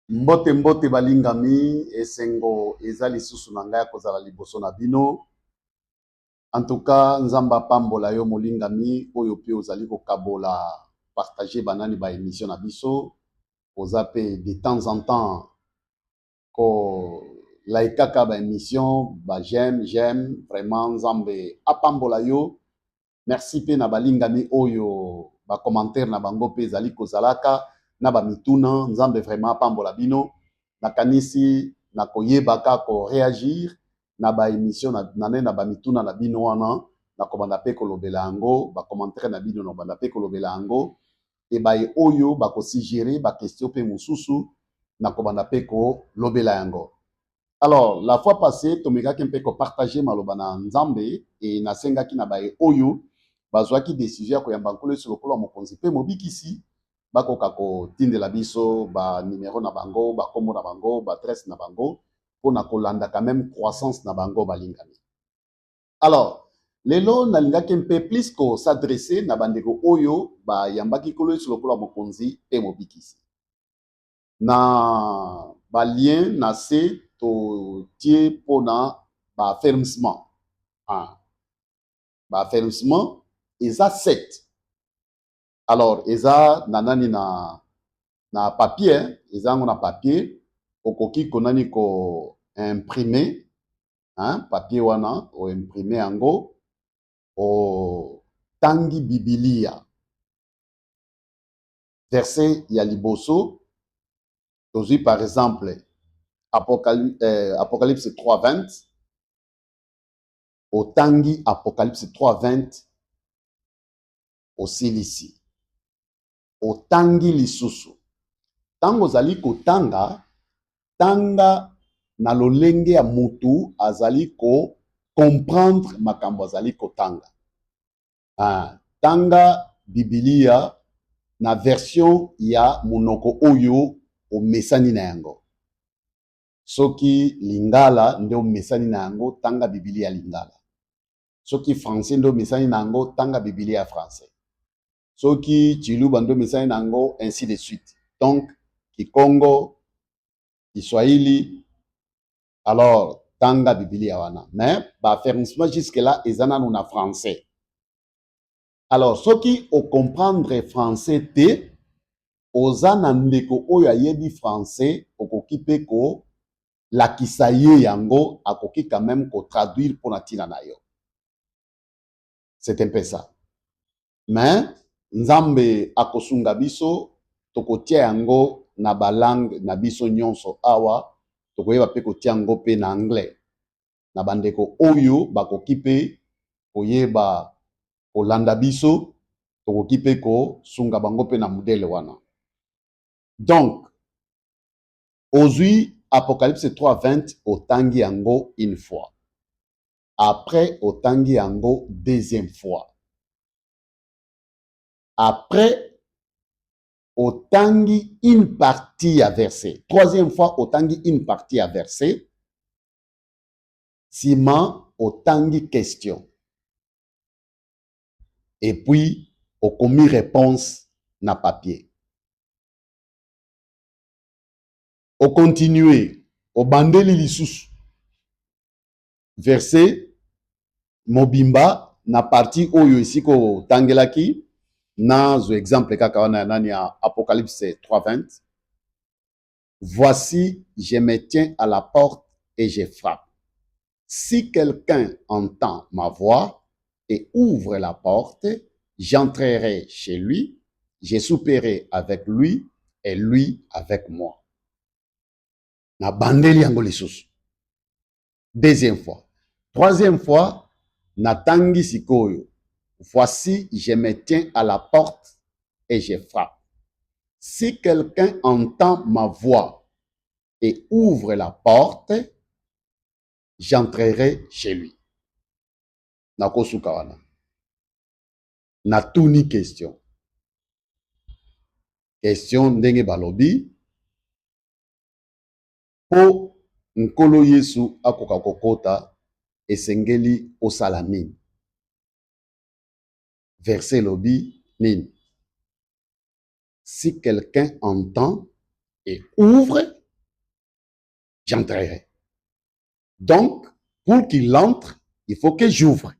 Mbote mbote balingami esengo eza lisusu na ngai kozala liboso na bino. En tout cas, nzamba pambola yo molingami oyo pe ozali kokabola partager banani ba émission na biso. Oza pe de temps en temps ko laikaka ba émission ba j'aime vraiment nzambe apambola yo. Merci pe na balingami oyo ba commentaire na bango pe ezali kozalaka na ba mituna nzambe vraiment apambola bino. Nakanisi na koyebaka ko réagir na ba émission na ba mituna na bino wana na kobanda pe kolobela yango ba commentaire na bino na kobanda pe kolobela yango e ba oyo ba ko suggérer ba question pe mususu na kobanda pe kolobela yango. Alors la fois passée tomekaki mpe ko partager maloba na nzambe et nasengaki na ba oyo bazwaki décision ya koyamba nkolo yesu lokola mokonzi pe mobikisi bakoka kotindela biso ba numéro na bango ba kombo na bango ba adresse na bango mpona kolanda quand même croissance na bango balingami. Alors lelo nalingaki mpe plus ko s'adresser na bandeko oyo bayambaki nkolo yesu lokola mokonzi pe mobikisi na balien na se totie mpona baaffermissement. Baaffermissement eza 7. Alors eza na nani na papier, eza ngo na papier okoki konani ko imprimer papier wana o imprimer yango o tangi bibilia verset ya liboso tozwi par exemple Apocalypse 3:20 o tangi Apocalypse 3:20 osilisi otangi lisusu tango zali kotanga tanga na lolenge ya mutu azali ko comprendre makambo azali kotanga. Tanga bibilia na version ya monoko oyo omesani na yango. Soki lingala nde omesani na yango tanga bibilia lingala. Soki français nde omesani na yango tanga bibilia français. Soki chiluba nde omesani na yango ainsi de suite. Donc Kikongo, Kiswahili, alors tanga bibilia wana. Mais affermissement jusque là ezana na français. Alors soki o comprendre français te ozana ndeko oyo ayebi français okoki pe ko lakisa ye yango akoki quand même ko traduire pour tina na yo. C'est un peu ça. Mais nzambe akosunga biso tokotia yango na balangue na biso nyonso awa tokoyeba pe kotia yango pe na anglais na bandeko oyo bakoki pe koyeba kolanda biso tokoki pe kosunga bango pe na modele wana. Donc ozwi Apocalypse 3:20 otangi yango une fois. Après otangi yango deuxième fois. Après otangi une partie à verset. Troisième fois otangi une partie à verset. Sima otangi question. Et puis okomi réponse na papier. O continuer o bandeli lisusu. Verset mobimba na partie oyo isiko tangelaki. Nazo exemple kaka wana nani ya Apocalypse 3:20. Voici, je me tiens à la porte et je frappe. Si quelqu'un entend ma voix et ouvre la porte, j'entrerai chez lui, je souperai avec lui et lui avec moi. Na bandeli yango lisusu. Deuxième fois. Troisième fois, na tangi sikoyo. Voici, je me tiens à la porte et je frappe. Si quelqu'un entend ma voix et ouvre la porte, j'entrerai chez lui. Nakosuka wana. Natuni question. Question ndenge balobi. Po nkolo Yesu akoka kokota esengeli osala nini. Verset lobi nini. Si quelqu'un entend et ouvre j'entrerai. Donc, pour qu'il entre, il faut que j'ouvre.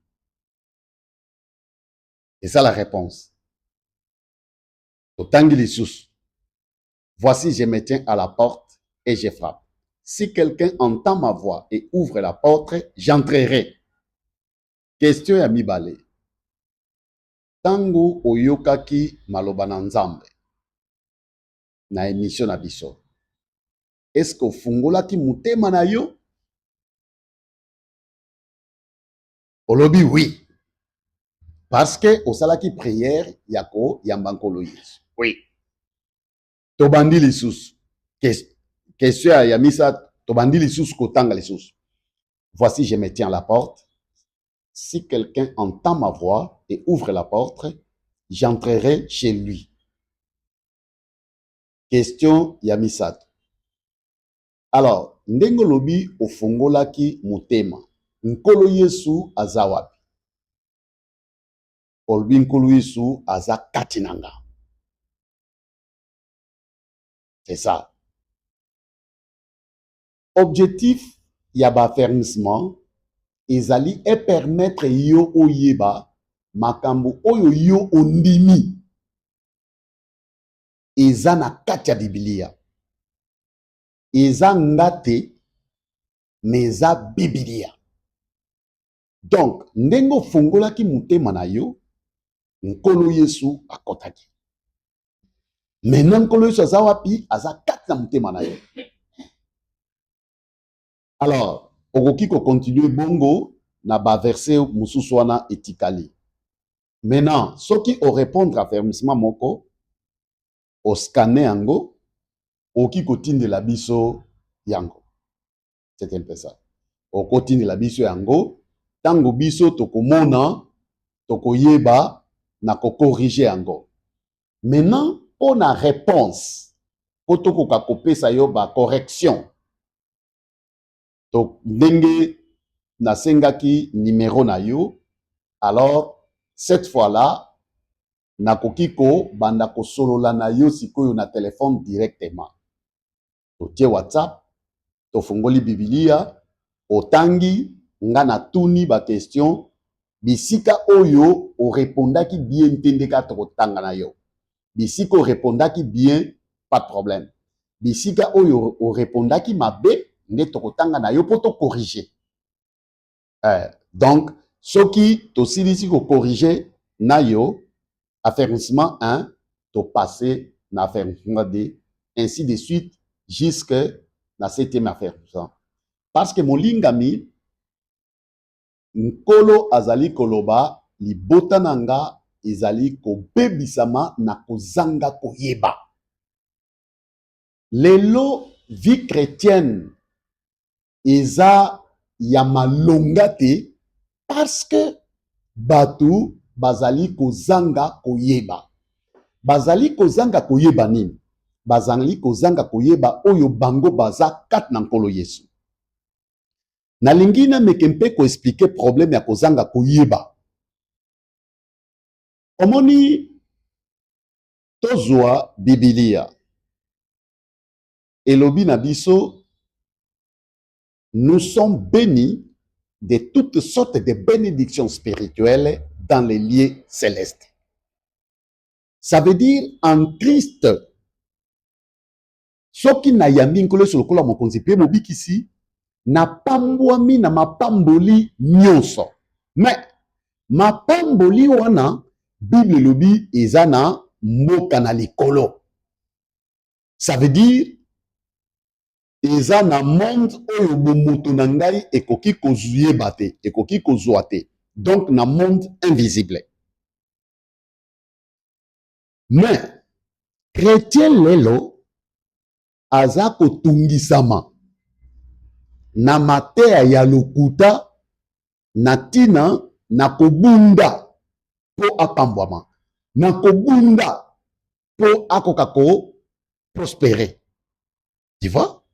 C'est ça la réponse. Totangi les sous. Voici, je me tiens à la porte et je frappe. Si quelqu'un entend ma voix et ouvre la porte, j'entrerai. Question ya mibale. Tango oyokaki maloba na Nzambe na émission na biso. Est-ce que ofungolaki mutema na yo? Olobi oui. Parce que osalaki prière yako yambankolo Yesu. Oui. Tobandi lisusu. Question ya yamisa tobandi lisusu kotanga lisusu. Voici, je me tiens à la porte. Si quelqu'un entend ma voix et ouvre la porte, j'entrerai chez lui. Question yamisat. Alors, ndenge lobi ofungolaki mutema. Nkolo Yesu aza wapi? Olobi nkolo Yesu aza kati nanga. C'est ça. Objectif ya ba affermissement ezali e permettre yo oyeba makambo oyo yo ondimi eza na kati ya Biblia. Eza ngate meza Biblia. Donc, ndenge ofungolaki mutema na yo, nkolo Yesu akotaki. Maintenant nkolo Yesu aza wapi? Aza kati na mutema na yo. Alors, okoki ko continuer bongo na ba verset mususu wana etikali. Maintenant, soki o répondre à fermissement moko, o scanner yango, okoki ko tindela biso yango. C'est un peu ça. Oko tindela biso yango, tango biso tokomona, tokoyeba na ko corriger yango. Maintenant, on a réponse. Kotoko ka kopesa yo ba correction. Donc, ndenge nasengaki numéro na yo, alors, cette fois-là, nakokiko banda ko solola na yo sikoyo na téléphone directement. Totie WhatsApp, tofungoli Biblia, otangi, nga na tuni ba question, bisika oyo o répondaki bien tendeka tokotanga na yo. Bisika o répondaki bien, pas de problème. Bisika oyo o répondaki mabe, nde tokotanga na yo po to corriger. Donc, soki to silisi ko corriger na yo, affermissement 1, to passer na affermissement 2, ainsi de suite, jusque na 7e affermissement. Parce que molingami, nkolo azali koloba, libota nanga, ezali ko bebisama na kozanga koyeba. Lelo, vie chrétienne, eza ya malonga te, parce que batu bazali kozanga koyeba. Bazali kozanga koyeba nini? Bazali kozanga koyeba oyo bango baza kat na nkolo Yesu. Nalingi na mekempe ko expliquer problème ya kozanga koyeba. Omoni tozwa Biblia. Elobi na biso, nous sommes bénis de toutes sortes de bénédictions spirituelles dans les lieux célestes. Ça veut dire en Christ. Soki na yambi nkolo sur lokola mokonzi pe mobikisi na pambwami na mapamboli nyonso. Mais mapamboli wana Bible lobi eza na mboka na likolo. Ça veut dire eza na monde oyo bomoto na ngai ekoki kozuyeba te, ekoki kozwa te. Donc na monde invisible. Mais chrétien lelo aza kotungisama na mateya ya lokuta na tina na kobunda po apambwama, na kobunda po akoka ko prospérer. Tu vois?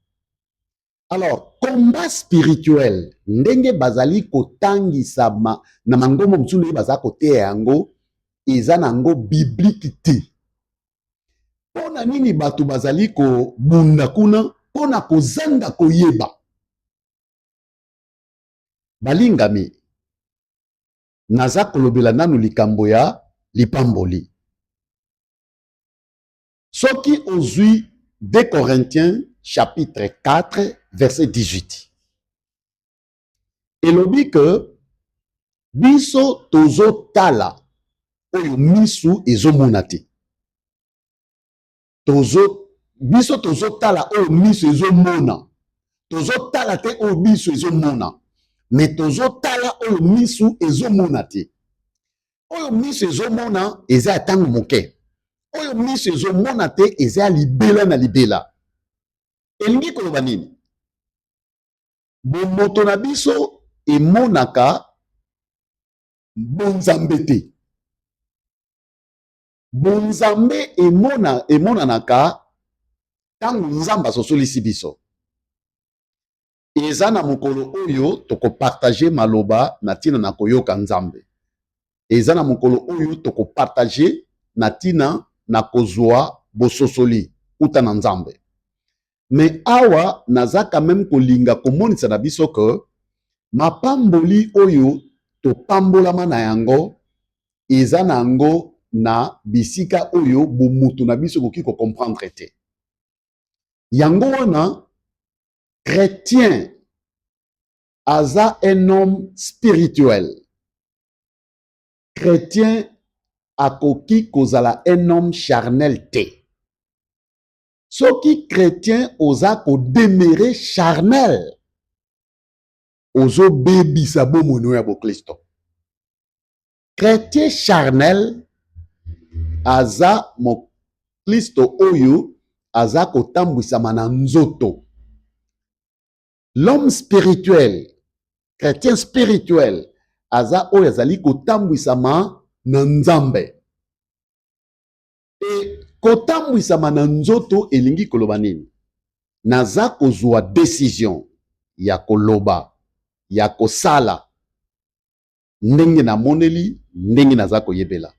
Alors, combat spirituel, ndenge bazali kotangisama na mangomo msunu baza koteya yango, eza nango biblique te. Pona nini batu bazali ko bunda kuna, pona kozanga koyeba. Balingami, naza kolobela nanu likambo ya lipamboli. Soki ozwi 2 Corinthiens chapitre 4 verset 18. Elobi que biso tozo tala oyo misu ezomona te. Biso tozo tala oyo misu ezomona. Tozo tala te oyo misu ezomona. Mais tozo tala oyo misu ezomona te. Oyo misu ezomona eza tango moke. Oyo misu ezomona te eza libela na libela. Elingi koloba nini? Moto na biso emonaka bonzambe te. Bonzambe emonanaka tango nzamba asosolisi biso. Eza na mokolo oyo toko partager maloba na tina na koyoka nzambe. Eza na mokolo oyo toko partager na tina na kozwa bososoli uta na nzambe. Mais awa naza quand même kolinga komonisa na biso que mapamboli oyo topambolama na yango eza na yango na bisika oyo bomutu na biso koki ko comprendre te. Yango wana chrétien aza un homme spirituel. Chrétien akoki kozala un homme charnel te. Soki chrétien oza ko demeurer charnel, ozo bebisa bomono ya bo Kristo. Chrétien charnel aza mo Kristo oyo aza kotambwisama na nzoto. L'homme spirituel, chrétien spirituel, aza oyo azali kotambwisama na nzambe. Et kotambwisama na nzoto elingi koloba nini? Naza kozwa décision ya koloba, ya kosala ndenge na moneli, ndenge naza koyebela.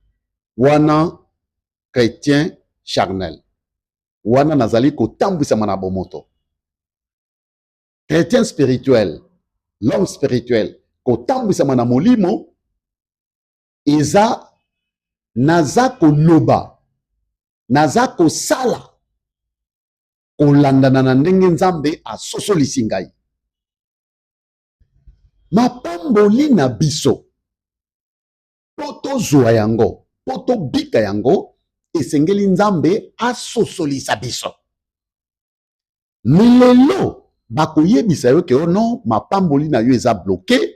Wana chrétien charnel. Wana nazali kotambwisama na bomoto. Chrétien spirituel, l'homme spirituel, kotambwisama na molimo, eza naza koloba, naza kosala, kolandana na ndenge nzambe asosolisi ngai. Mapamboli na biso, poto zwa yango, poto bika yango, esengeli nzambe asosolisa biso. Milelo, bakoyebisa yo ke ono mapamboli na yo eza bloqué,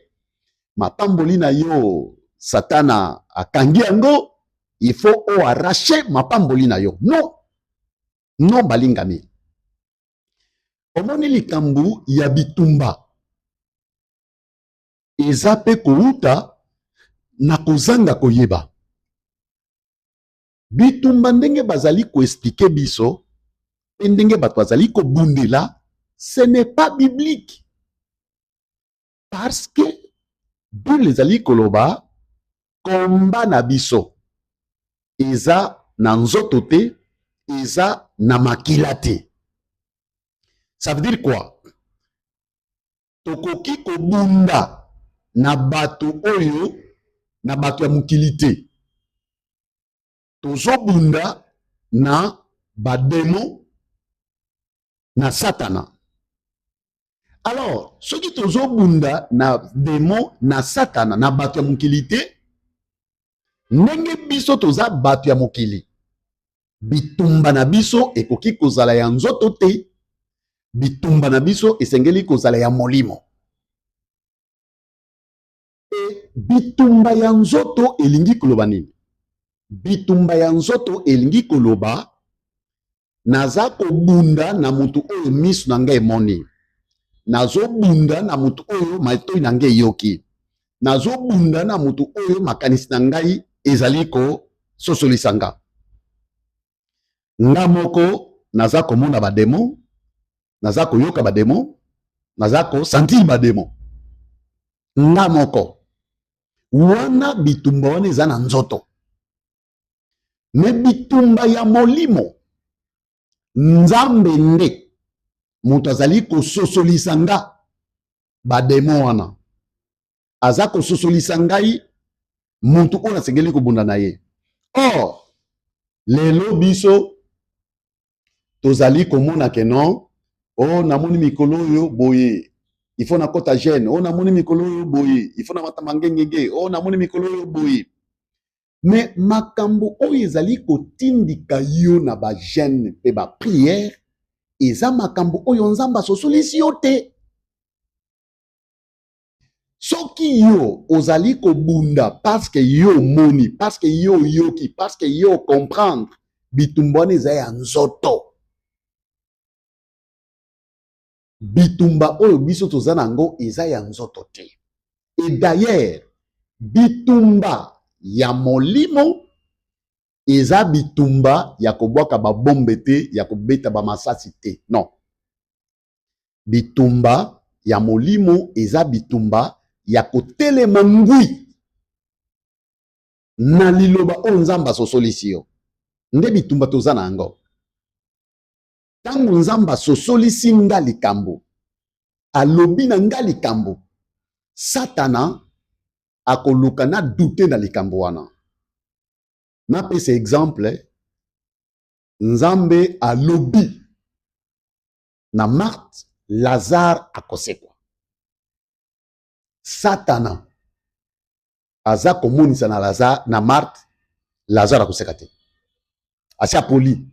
mapamboli na yo satana akangi yango, il faut o arracher mapamboli na yo. Non, non balingami. Omoni likambu ya bitumba eza pe kouta na kozanga koyeba. Bitumba ndenge bazali ko expliquer biso, ndenge bato bazali ko bundela, ce n'est pas biblique. Parce que Bible ezali koloba komba na biso eza na nzoto te, eza na makila te. Ça veut dire quoi? Tokoki kobunda na bato oyo na bato ya mokili te. Tozobunda na bademo na satana. Alors, soki tozobunda na démon na satana na bato ya mokili te, ndenge biso toza bato ya mokili, bitumba na biso ekoki kozala ya nzoto te, bitumba na biso esengeli kozala ya molimo. E bitumba ya nzoto elingi koloba nini? Bitumba ya nzoto elingi koloba naza kobunda na mutu oyo misu na ngai emoni. Nazobunda na mutu oyo matoi na ngai yoki. Nazobunda na mutu oyo makanisi na ngai ezali ko sosolisa nga. Nga moko naza komona bademo, naza koyoka bademo, naza ko sentir bademo. Nga moko. Wana bitumba wana eza na nzoto. Me bitumba ya molimo, nzambe nde moto azali kososolisa nga bademo wana aza kososolisa ngai moto oyo nasengeli kobunda na ye. Or lelo biso tozali komona ke non, oh namoni mikolo oyo boye il faut nakota gene, oh namoni mikolo oyo boye il faut namatama ngengenge, oh namoni mikolo oyo boye. Mais makambo oyo ezali kotindika yo na ba gene pe ba prière eza makambo oyo nzamba asosolisi yo te. Soki yo ozali kobunda parce que yo moni, parce que yo yoki, parce que yo comprendre bitumba wana eza ya nzoto. Bitumba oyo biso toza nango eza ya nzoto te. Et d'ailleurs bitumba ya molimo eza bitumba ya kobwaka babombe te, ya kobeta bamasasi te. Non. Bitumba ya molimo eza bitumba ya kotelema ngwi na liloba oyo nzamba asosolisi yo. Nde bitumba toza na yango. Tango nzamba asosolisi nga likambo, alobi na nga likambo, Satana akoluka na dute na likambo wana. Napesa exemple, nzambe alobi na Marthe, Lazare akosekwa. Satana aza komonisa na Lazare, na Marthe, Lazare akoseka te. Asia poli,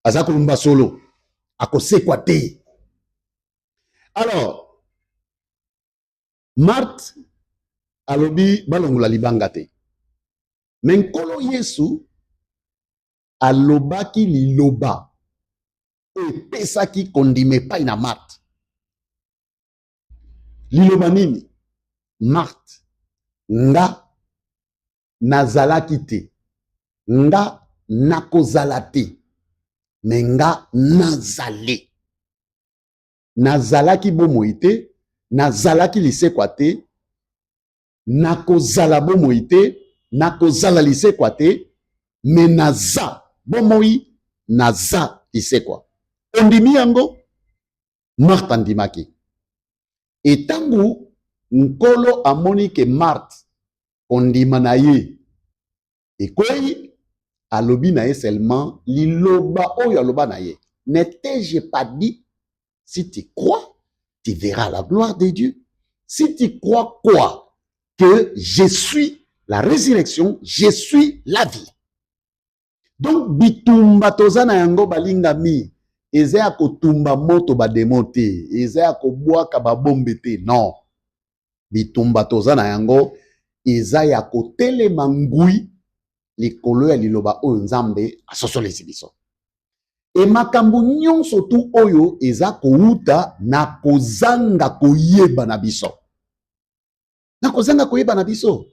aza kolumba solo, akosekwa te. Alors, Marthe alobi balongola libanga te. Mais nkolo Yesu alobaki liloba epesaki kondima epai na Marthe. Liloba nini? Marthe, nga nazalaki te, nga nakozala te, me nga nazale. Nazalaki bomoi te, nazalaki lisekwa te, nakozala bomoi te, nakozala lisekwa te, me naza bomoi, naza lisekwa. Ondimi yango? Marthe andimaki. Etangu nkolo amoni ke Marthe ondima na ye ekwei alobi na ye seulement liloba oyo aloba na ye. Ne t'ai-je pas dit, si tu crois, tu verras la gloire de Dieu. Si tu crois quoi? Que je suis la résurrection, je suis la vie. Donc bitumba tozana yango balingami eza ya kotumba moto bademo te, eza ya kobwaka babombe te. Non. Bitumba tozana yango eza ya kotelema ngui likolo ya liloba oyo nzambe asosolisi biso. E makambo nyonso tu oyo eza kouta na kozanga koyeba na biso. Na kozanga koyeba na biso.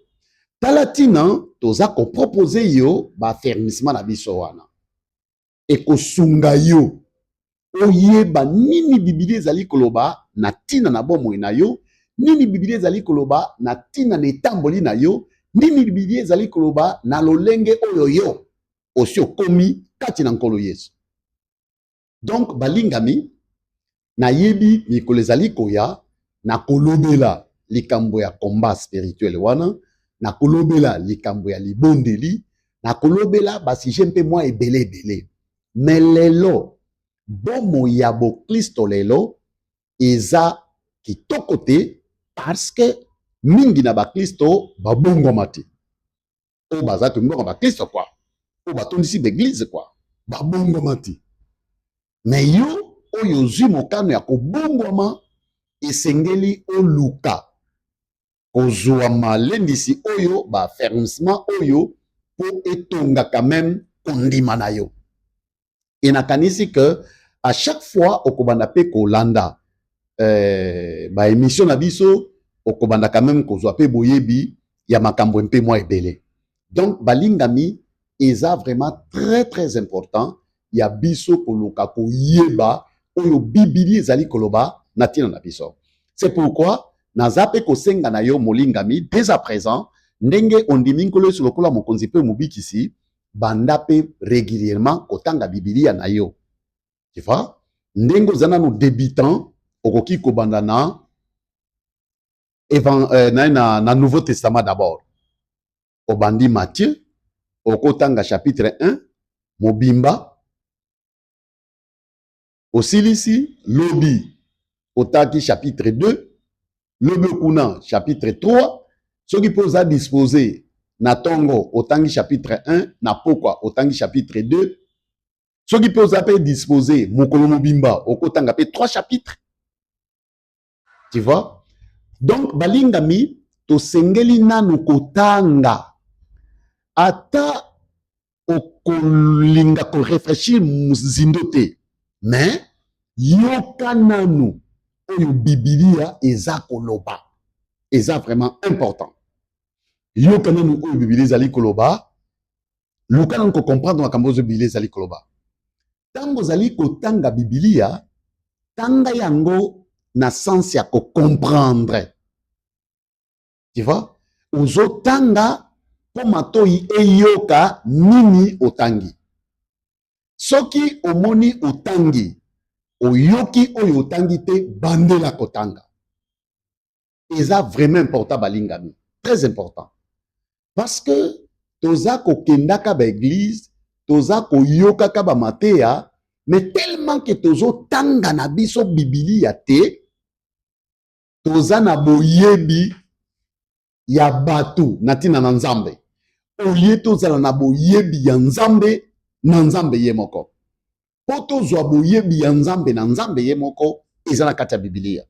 Tala tina toza ko proposer yo ba fermissement na biso wana. E kosunga yo oyeba nini Biblia ezali koloba na tina na bomoi na yo, nini Biblia ezali koloba na tina na etamboli na yo, nini Biblia ezali koloba na lolenge oyo yo osi okomi kati na nkolo Yesu. Donc balingami na yebi mikolo ezali koya na kolobela likambo ya combat spirituel wana, na kolobela likambo ya libondeli, na kolobela basije mpe mwa ebele ebele. Mais lelo bomo ya bo Kristo lelo eza kitoko te parce que mingi na ba Kristo babongoma te. O baza to mbongo ba Kristo kwa. O batondisi l'église kwa. Babongoma te. Mais yo oyo zwi mokano ya kobongoma esengeli oluka kozwa malendisi oyo ba fermissement oyo po etonga quand même kondima na yo. Et nakanisi que à chaque fois okobanda pe kolanda ba émission na biso okobanda quand même kozwa pe boyebi ya makambo mpe mwa ebele. Donc balingami eza vraiment très très important ya biso koluka koyeba oyo Biblia ezali koloba na tina na biso. C'est pourquoi naza pe kosenga na yo molingami dès à présent ndenge ondimi nkolo sur lokola mokonzi pe mobikisi banda pe régulièrement kotanga Biblia na yo. Tu vois? Ndengo zana no débutant okoki kobanda na na Nouveau Testament d'abord. Obandi Matthieu, okotanga chapitre 1, mobimba. Osilisi, lobi, otaki chapitre 2, lobi kuna chapitre 3, ce qui pose à disposer, na tongo, otangi chapitre 1, na pokwa, otangi chapitre 2, ce qui pose à disposer, mokolo mobimba, okotanga pe 3 chapitres. Tu vois? Donc, balingami, to sengeli nanu kotanga, ata okolinga ko réfléchir muzindote, mais yoka nanu oyo bibilia eza koloba, eza vraiment important. Yoka nanu oyo bibilia ezali koloba, luka nanu ko comprendre makambo oyo bibilia ezali koloba. Tango zali kotanga bibilia, tanga yango na sens ya ko comprendre. Tu vois? Ozo tanga po matoi eyoka nini otangi. Soki omoni otangi, oyoki oyo otangi te bandela kotanga. Eza vraiment important balingami. Très important. Parce que toza kokendaka ba église, toza koyoka ba mateya, mais tellement que tozo tanga na biso bibilia te, toza na boyebi ya batu natina na nzambe. Olie tozala na boyebi ya nzambe na nzambe ye moko. Po tozwa boyebi ya nzambe na nzambe ye moko, eza na kati ya bibilia.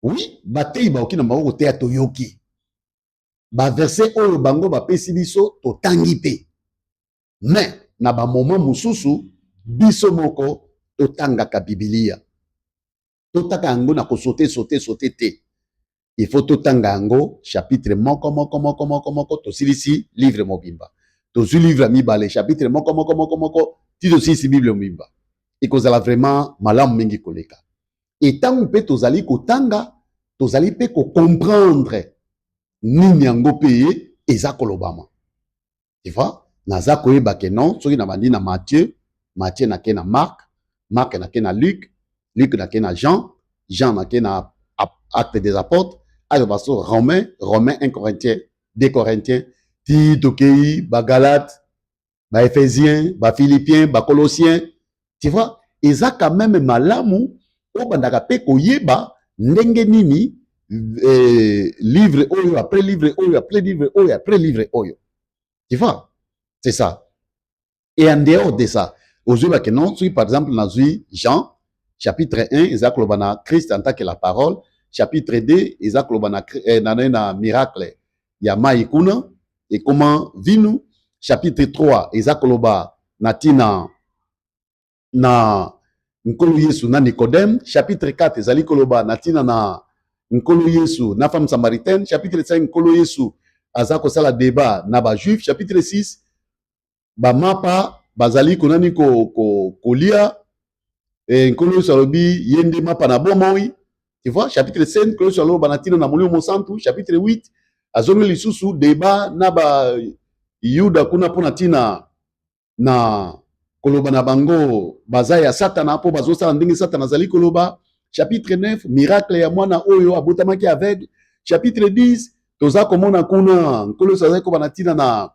Oui, batei baoki na bango koteya toyoki. Ba verset oyo bango bapesi biso totangi pe. Mais na ba moment mususu biso moko totangaka bibilia. Totaka yango na ko sauter te. Il faut totanga yango chapitre moko tosilisi livre mobimba. Tozu livre mibale chapitre moko ti tosilisi bible mobimba. Ekozala vraiment malamu mingi koleka. Et tango pe tozali kotanga, tozali pe ko comprendre nini yango pe eza kolobama. Tu vois? Naza koyeba ke non, soki na bandi na Matthieu, Matthieu na ke na Marc, Marc na ke na Luc, Luc na ke na Jean, Jean na ke na Actes des Apôtres, alors Romains, 1 Corinthiens, 2 Corinthiens, Tito Kei, ba Galates, ba Éphésiens, ba Philippiens, ba Colossiens. Tu vois? Eza quand même malamu o bandaka pe koyeba ndenge nini livre oyo après livre oyo après livre oyo après livre oyo. Tu vois? C'est ça. Et en dehors de ça, aujourd'hui, que non, par exemple, dans Jean, chapitre 1, Isaac Lobana, Christ en tant que la parole, chapitre 2, Isaac Lobana, na miracle, Yama Ikuna, et comment vinu, chapitre 3, Isaac Loba, Natina, na Nkolo Yesu, na Nicodème, chapitre 4, Isaac Loba, Natina, na Nkolo Yesu, na femme samaritaine, chapitre 5, Nkolo Yesu, Azako Sala débat, na ba juif, chapitre 6, ba mapa bazali konani kolia nkolo salobi yende mapa na bomoi. Tu vois, chapitre 5 nkolo salobi banatino na molimo santu. Chapitre 8 azongi lisusu débat na ba yuda kuna pona tina na koloba na bango baza ya satana po bazosala ndenge satana azali koloba. Chapitre 9 miracle ya mwana oyo abotamaki aveugle. Chapitre 10 toza komona kuna nkolo salobi ko banatina na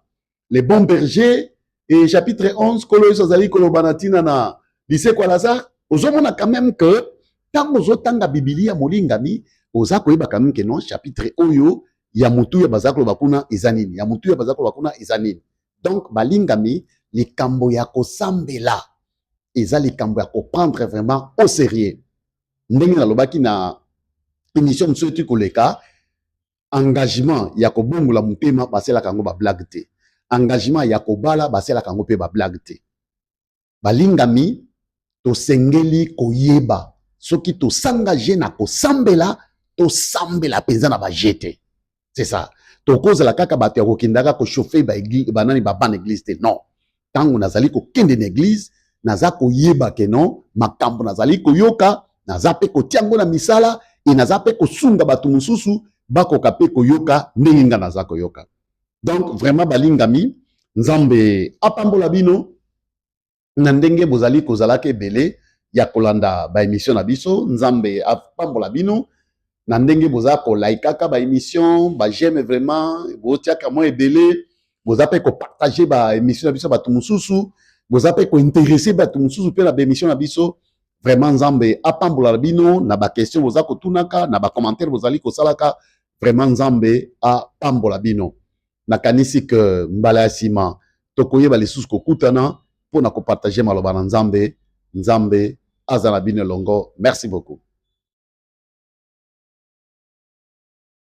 les bons bergers. Et chapitre 11, Kolo Sazali Kolobanatina na lycée kwa Lazare, ozomona quand même que tant ozotanga Biblia molingami, ozako yeba quand même que non chapitre oyo ya mutu ya bazako bakuna ezanini, ya mutu ya bazako bakuna ezanini. Donc balingami likambo ya kosambela eza likambo ya comprendre vraiment au sérieux. Ndenge na lobaki na émission msuetu koleka engagement ya kobongola mutema basela kango ba blague te. Engagement ya kobala basela kango pe ba blague te. Balingami to sengeli koyeba soki to s'engager na kosambela to sambela penza na ba jete. C'est ça. To cause la kaka bato ya kokindaka ko chauffer ba église banani ba ban église te. Non. Tango nazali ko kende na église naza koyeba ke non makambo nazali koyoka naza pe kotiango na misala e naza pe kosunga bato mususu bakoka pe koyoka ndenge nga naza koyoka. Donc vraiment balingami nzambe apambola bino na ndenge bozali kozalaka ebele ya kolanda ba émission na biso. Nzambe apambola bino na ndenge boza ko laikaka ba émission, ba j'aime vraiment, botiaka mo ebele, boza pe ko partager ba émission na biso batu mususu, boza pe ko intéresser batu mususu pe na ba émission na biso. Vraiment Nzambe apambola bino na ba question boza ko tunaka, na ba commentaire bozali ko salaka. Vraiment Nzambe apambola bino. Nakanisi que mbala ya sima tokoyeba lisusu kokutana mpona kopartage maloba na Nzambe. Nzambe aza na bino elongo. Merci beaucoup.